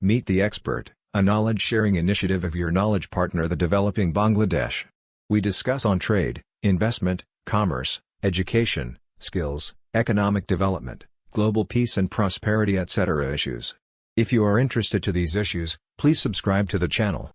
Meet the Expert, a knowledge-sharing initiative of your knowledge partner, the Developing Bangladesh. We discuss on trade, investment, commerce, education, skills, economic development, global peace and prosperity, etc. issues. If you are interested to these issues, please subscribe to the channel.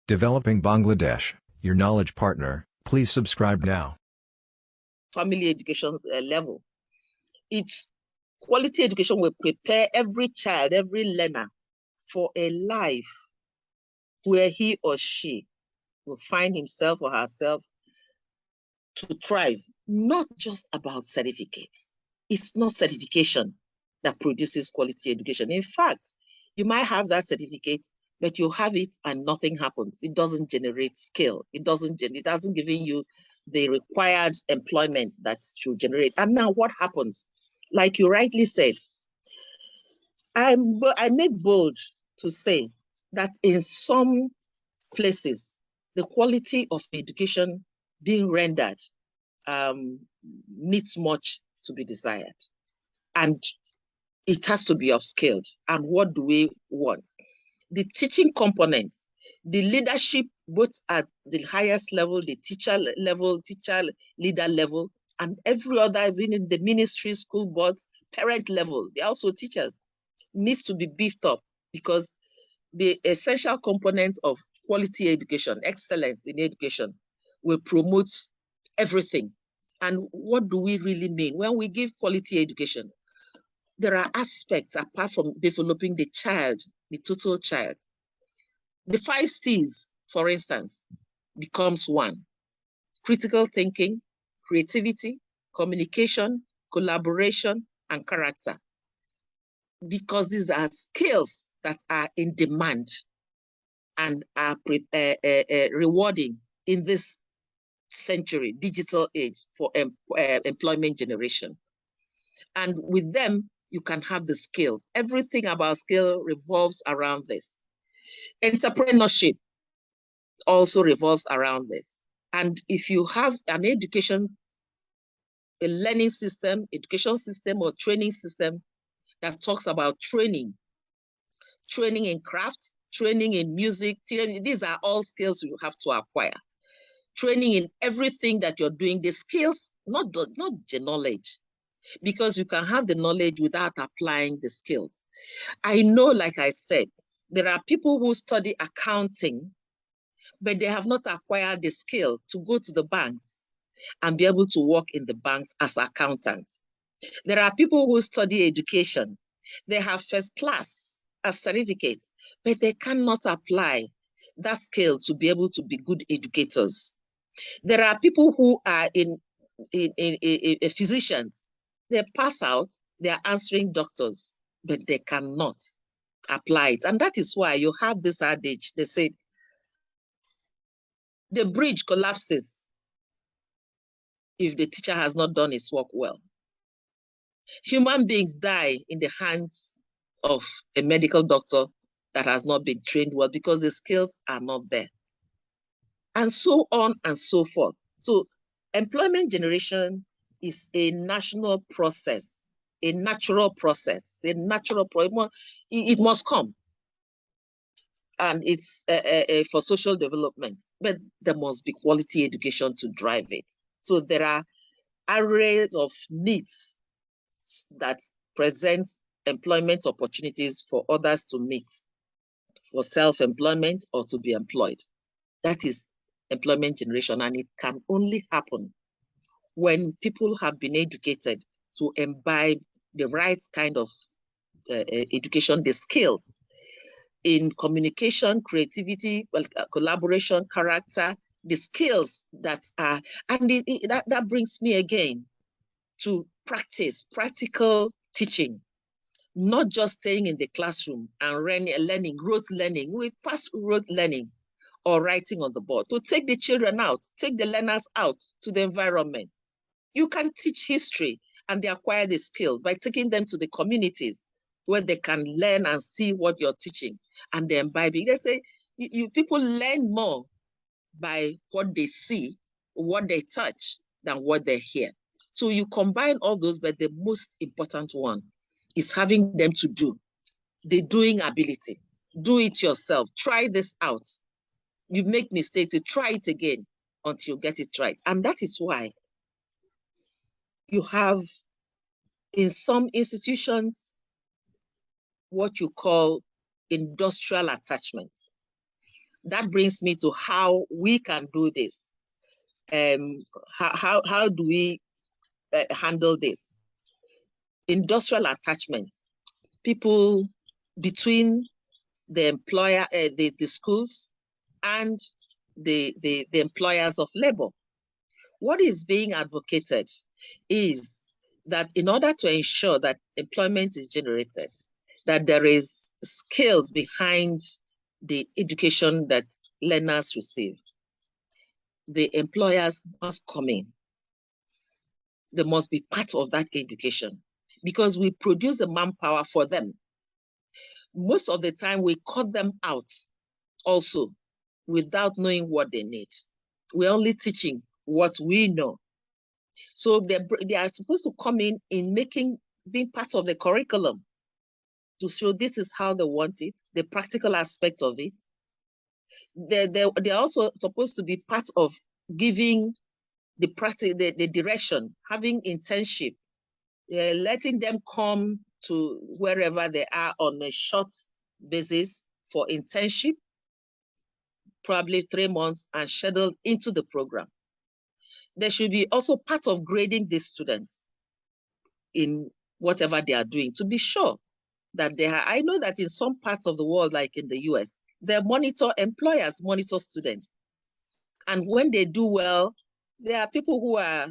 Developing Bangladesh, your knowledge partner, please subscribe now. Family education level. It's quality education will prepare every child, every learner for a life where he or she will find himself or herself to thrive. Not just about certificates. It's not certification that produces quality education. In fact, you might have that certificate, but you have it and nothing happens. It doesn't generate skill. It hasn't given you the required employment that should generate. And now what happens? Like you rightly said, I make bold to say that in some places, the quality of education being rendered needs much to be desired. And it has to be upskilled. And what do we want? The teaching components, the leadership, both at the highest level, the teacher level, teacher leader level, and every other, even in the ministry, school boards, parent level, they're also teachers, needs to be beefed up, because the essential component of quality education, excellence in education, will promote everything. And what do we really mean? When we give quality education, there are aspects apart from developing the child, the total child. The 5 C's, for instance, becomes 1. Critical thinking, creativity, communication, collaboration, and character. Because these are skills that are in demand and are rewarding in this century, digital age, for employment generation. And with them, you can have the skills. Everything about skill revolves around this. Entrepreneurship also revolves around this. And if you have an education, a learning system, education system, or training system that talks about training in crafts, training in music, these are all skills you have to acquire. Training in everything that you're doing, the skills, not the knowledge, because you can have the knowledge without applying the skills. I know, like I said, there are people who study accounting, but they have not acquired the skill to go to the banks and be able to work in the banks as accountants. There are people who study education. They have first class as certificates, but they cannot apply that skill to be able to be good educators. There are people who are in physicians. They pass out, they're answering doctors, but they cannot apply it. And that is why you have this adage. They say, the bridge collapses if the teacher has not done his work well. Human beings die in the hands of a medical doctor that has not been trained well because the skills are not there. And so on and so forth. So employment generation is a national process, a natural process, it must come. And it's for social development, but there must be quality education to drive it. So there are arrays of needs that present employment opportunities for others to meet, for self-employment or to be employed. That is employment generation, and it can only happen when people have been educated to imbibe the right kind of education, the skills in communication, creativity, collaboration, character, the skills that are, and that brings me again to practical teaching, not just staying in the classroom and learning, rote learning. We pass rote learning or writing on the board, to take the children out, take the learners out to the environment. You can teach history and they acquire the skills by taking them to the communities where they can learn and see what you're teaching and they imbibe it. They say people learn more by what they see, what they touch, than what they hear. So you combine all those, but the most important one is having them to do, the doing ability. Do it yourself. Try this out. You make mistakes, you try it again until you get it right. And that is why you have in some institutions what you call industrial attachment. That brings me to how we can do this. How do we handle this? Industrial attachment. People between the employer, the schools, and the employers of labor. What is being advocated is that in order to ensure that employment is generated, that there is skills behind the education that learners receive, the employers must come in. They must be part of that education because we produce the manpower for them. Most of the time, we cut them out also without knowing what they need. We're only teaching what we know. So they are supposed to come in being part of the curriculum to show this is how they want it, the practical aspect of it. They're also supposed to be part of giving the practice, the direction, having internship, letting them come to wherever they are on a short basis for internship, probably 3 months, and scheduled into the program. They should be also part of grading these students in whatever they are doing to be sure that they are. I know that in some parts of the world, like in the US, employers monitor students. And when they do well, there are people who are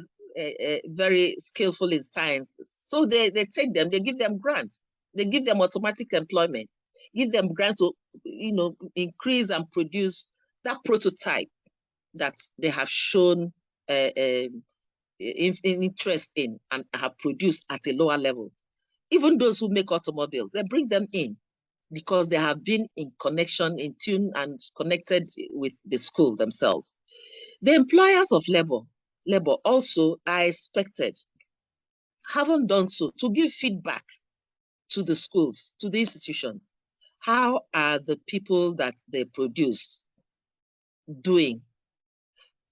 very skillful in science. So they take them, they give them grants, they give them automatic employment, give them grants to increase and produce that prototype that they have shown interest in and have produced at a lower level. Even those who make automobiles, they bring them in because they have been in connection, in tune, and connected with the school themselves. The employers of labor also are expected, haven't done so, to give feedback to the schools, to the institutions. How are the people that they produce doing?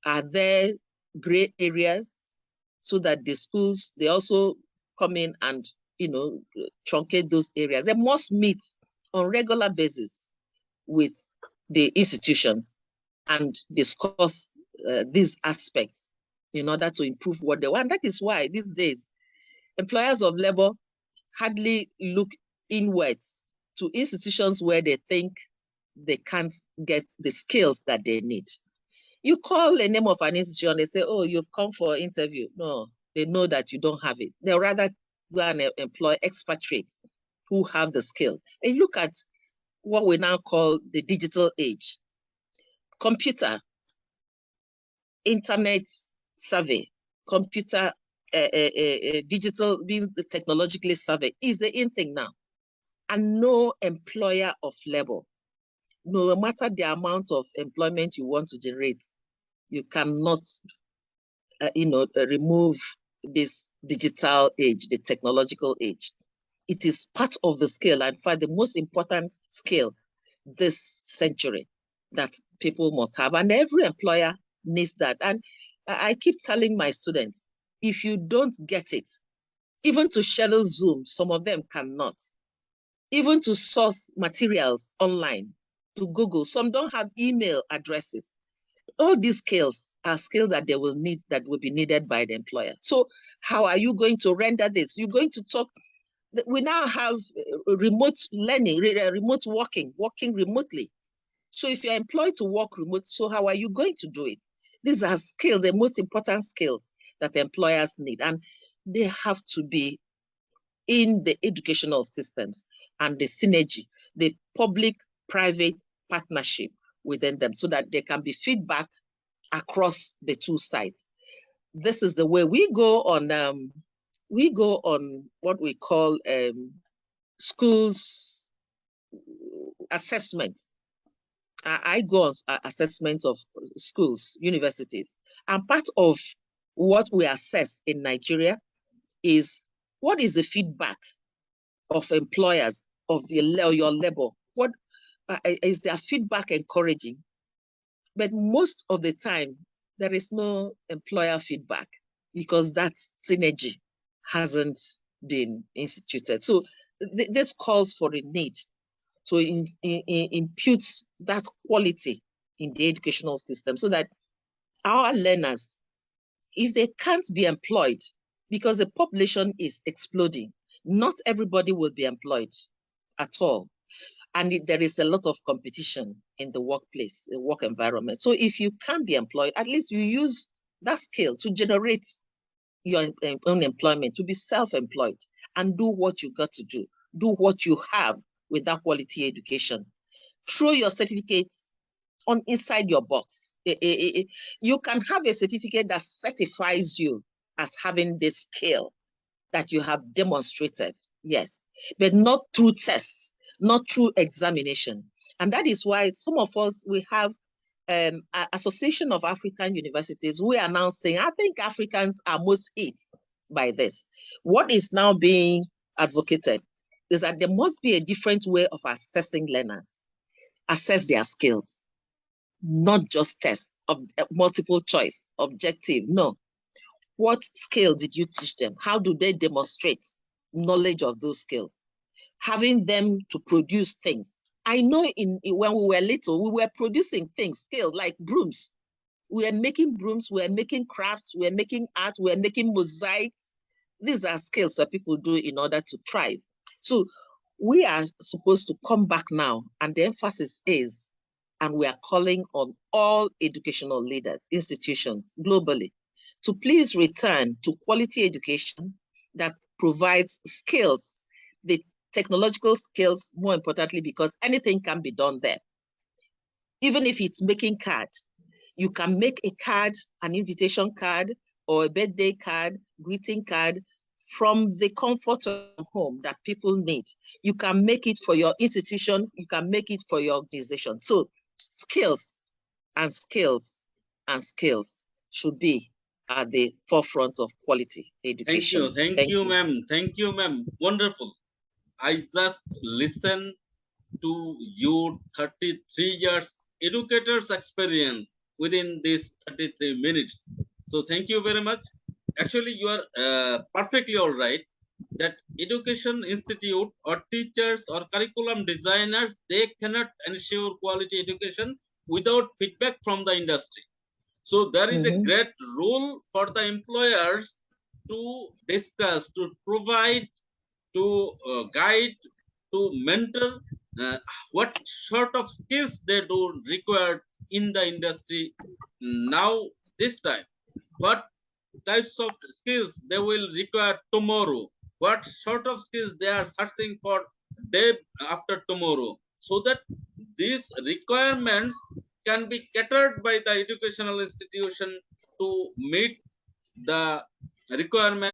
Are there gray areas so that the schools, they also come in and, truncate those areas? They must meet on regular basis with the institutions and discuss these aspects in order to improve what they want. That is why these days, employers of labor hardly look inwards to institutions where they think they can't get the skills that they need. You call the name of an institution, they say, oh, you've come for an interview. No, they know that you don't have it. They'll rather go and employ expatriates who have the skill. And look at what we now call the digital age. Computer, internet survey, computer, digital, being technologically savvy is the in thing now. And no employer of labor, no matter the amount of employment you want to generate, you cannot, remove this digital age, the technological age. It is part of the skill, and in fact, the most important skill this century that people must have. And every employer needs that. And I keep telling my students, if you don't get it, even to schedule Zoom, some of them cannot. Even to source materials online, to Google, some don't have email addresses. All these skills are skills that they will need, that will be needed by the employer. So how are you going to render this? You're going to talk. We now have remote learning, remote working remotely. So if you're employed to work remote, so how are you going to do it? These are skills, the most important skills that employers need. And they have to be in the educational systems and the synergy, the public-private partnership within them, so that there can be feedback across the two sides. This is the way we go on what we call schools assessment. I go on assessment of schools, universities, and part of what we assess in Nigeria is what is the feedback of employers of your labor. What is their feedback encouraging? But most of the time, there is no employer feedback because that synergy hasn't been instituted. So this calls for a need to impute that quality in the educational system so that our learners, if they can't be employed because the population is exploding, not everybody will be employed at all. And there is a lot of competition in the workplace, the work environment. So if you can't be employed, at least you use that skill to generate your own employment, to be self-employed and do what you got to do. Do what you have with that quality education. Throw your certificates on inside your box. You can have a certificate that certifies you as having this skill that you have demonstrated, yes, but not through tests, not through examination. And that is why some of us, we have Association of African Universities, we are now saying, I think Africans are most hit by this. What is now being advocated is that there must be a different way of assessing learners, assess their skills, not just tests of multiple choice, objective, no. What skill did you teach them? How do they demonstrate knowledge of those skills? Having them to produce things. I know when we were little, we were producing things, skills like brooms. We were making brooms, we were making crafts, we were making art, we were making mosaics. These are skills that people do in order to thrive. So we are supposed to come back now, and the emphasis is, and we are calling on all educational leaders, institutions globally, to please return to quality education that provides skills, the technological skills, more importantly, because anything can be done there. Even if it's making card, you can make a card, an invitation card, or a birthday card, greeting card, from the comfort of home that people need. You can make it for your institution, you can make it for your organization. So skills and skills and skills should be at the forefront of quality education. Thank you, ma'am. Thank you, ma'am. Wonderful. I just listened to your 33 years educator's experience within these 33 minutes. So thank you very much. Actually, you are perfectly all right that education institute or teachers or curriculum designers, they cannot ensure quality education without feedback from the industry. So there is a great role for the employers to discuss, to provide, to guide, to mentor what sort of skills they do require in the industry now, this time. What types of skills they will require tomorrow, what sort of skills they are searching for day after tomorrow, so that these requirements can be catered by the educational institution to meet the requirement.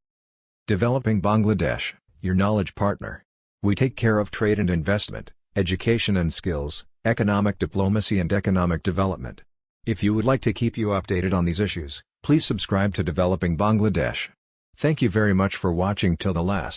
Developing Bangladesh, your knowledge partner. We take care of trade and investment, education and skills, economic diplomacy and economic development. If you would like to keep you updated on these issues, please subscribe to Developing Bangladesh. Thank you very much for watching till the last.